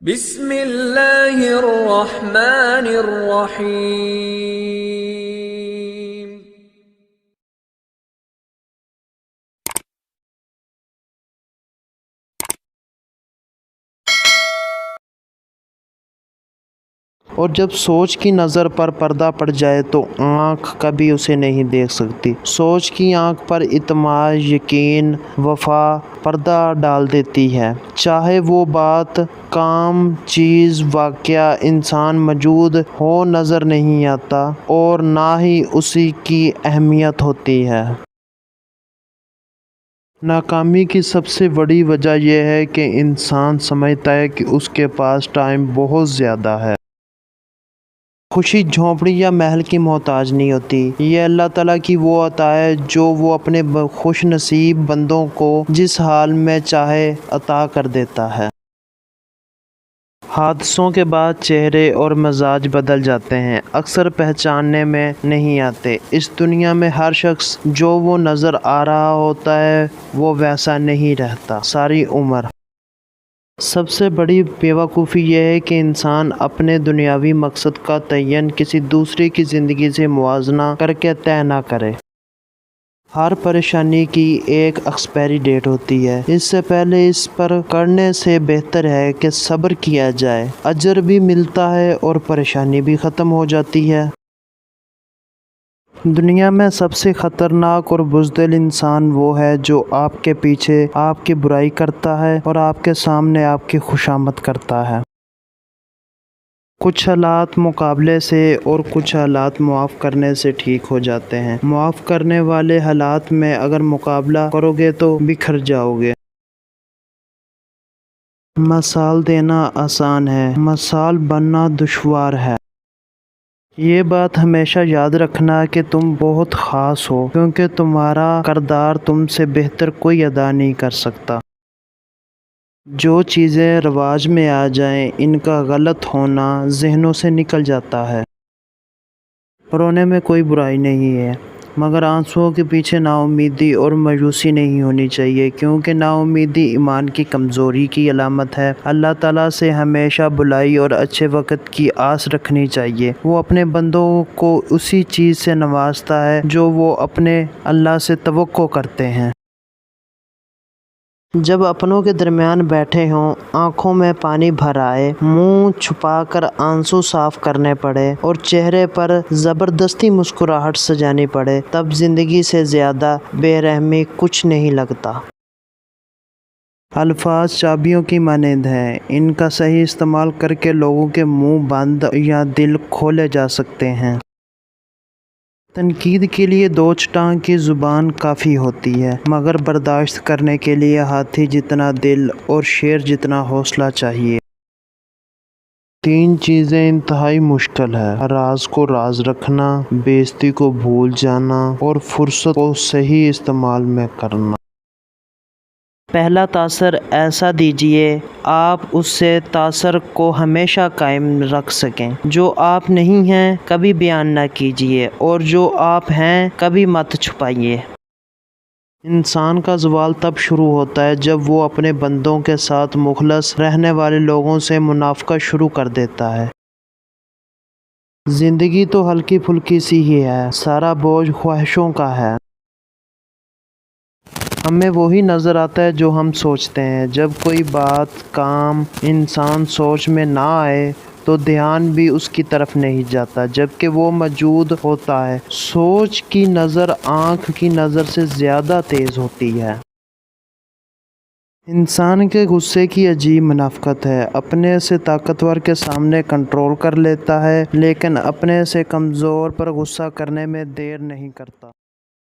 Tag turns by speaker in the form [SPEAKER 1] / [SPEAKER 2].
[SPEAKER 1] بسم اللہ الرحمن الرحیم۔
[SPEAKER 2] اور جب سوچ کی نظر پر پردہ پڑ جائے تو آنکھ کبھی اسے نہیں دیکھ سکتی۔ سوچ کی آنکھ پر اعتماد، یقین، وفا پردہ ڈال دیتی ہے۔ چاہے وہ بات، کام، چیز، واقعہ، انسان موجود ہو نظر نہیں آتا اور نہ ہی اسی کی اہمیت ہوتی ہے۔ ناکامی کی سب سے بڑی وجہ یہ ہے کہ انسان سمجھتا ہے کہ اس کے پاس ٹائم بہت زیادہ ہے۔ خوشی جھونپڑی یا محل کی محتاج نہیں ہوتی، یہ اللہ تعالیٰ کی وہ عطا ہے جو وہ اپنے خوش نصیب بندوں کو جس حال میں چاہے عطا کر دیتا ہے۔ حادثوں کے بعد چہرے اور مزاج بدل جاتے ہیں، اکثر پہچاننے میں نہیں آتے۔ اس دنیا میں ہر شخص جو وہ نظر آ رہا ہوتا ہے وہ ویسا نہیں رہتا ساری عمر۔ سب سے بڑی بیوقوفی یہ ہے کہ انسان اپنے دنیاوی مقصد کا تعین کسی دوسرے کی زندگی سے موازنہ کر کے طے نہ کرے۔ ہر پریشانی کی ایک ایکسپائری ڈیٹ ہوتی ہے، اس سے پہلے اس پر کرنے سے بہتر ہے کہ صبر کیا جائے، اجر بھی ملتا ہے اور پریشانی بھی ختم ہو جاتی ہے۔ دنیا میں سب سے خطرناک اور بزدل انسان وہ ہے جو آپ کے پیچھے آپ کی برائی کرتا ہے اور آپ کے سامنے آپ کی خوشامد کرتا ہے۔ کچھ حالات مقابلے سے اور کچھ حالات معاف کرنے سے ٹھیک ہو جاتے ہیں۔ معاف کرنے والے حالات میں اگر مقابلہ کرو گے تو بکھر جاؤ گے۔ مثال دینا آسان ہے، مثال بننا دشوار ہے۔ یہ بات ہمیشہ یاد رکھنا کہ تم بہت خاص ہو، کیونکہ تمہارا کردار تم سے بہتر کوئی ادا نہیں کر سکتا۔ جو چیزیں رواج میں آ جائیں ان کا غلط ہونا ذہنوں سے نکل جاتا ہے۔ رونے میں کوئی برائی نہیں ہے، مگر آنسوؤں کے پیچھے نا امیدی اور مایوسی نہیں ہونی چاہیے، کیونکہ نا امیدی ایمان کی کمزوری کی علامت ہے۔ اللہ تعالیٰ سے ہمیشہ بھلائی اور اچھے وقت کی آس رکھنی چاہیے۔ وہ اپنے بندوں کو اسی چیز سے نوازتا ہے جو وہ اپنے اللہ سے توقع کرتے ہیں۔ جب اپنوں کے درمیان بیٹھے ہوں، آنکھوں میں پانی بھر آئے، منہ چھپا کر آنسو صاف کرنے پڑے اور چہرے پر زبردستی مسکراہٹ سجانی پڑے، تب زندگی سے زیادہ بے رحمی کچھ نہیں لگتا۔ الفاظ چابیوں کی مانند ہیں، ان کا صحیح استعمال کر کے لوگوں کے منہ بند یا دل کھولے جا سکتے ہیں۔ تنقید کے لیے دو ٹانگ کی زبان کافی ہوتی ہے، مگر برداشت کرنے کے لیے ہاتھی جتنا دل اور شیر جتنا حوصلہ چاہیے۔ تین چیزیں انتہائی مشکل ہے: راز کو راز رکھنا، بے عزتی کو بھول جانا اور فرصت کو صحیح استعمال میں کرنا۔ پہلا تاثر ایسا دیجیے آپ اس سے تاثر کو ہمیشہ قائم رکھ سکیں۔ جو آپ نہیں ہیں کبھی بیان نہ کیجیے، اور جو آپ ہیں کبھی مت چھپائیے۔ انسان کا زوال تب شروع ہوتا ہے جب وہ اپنے بندوں کے ساتھ مخلص رہنے والے لوگوں سے منافقت شروع کر دیتا ہے۔ زندگی تو ہلکی پھلکی سی ہی ہے، سارا بوجھ خواہشوں کا ہے۔ ہمیں وہی نظر آتا ہے جو ہم سوچتے ہیں۔ جب کوئی بات، کام، انسان سوچ میں نہ آئے تو دھیان بھی اس کی طرف نہیں جاتا جبکہ وہ موجود ہوتا ہے۔ سوچ کی نظر آنکھ کی نظر سے زیادہ تیز ہوتی ہے۔ انسان کے غصے کی عجیب منافقت ہے، اپنے سے طاقتور کے سامنے کنٹرول کر لیتا ہے لیکن اپنے سے کمزور پر غصہ کرنے میں دیر نہیں کرتا۔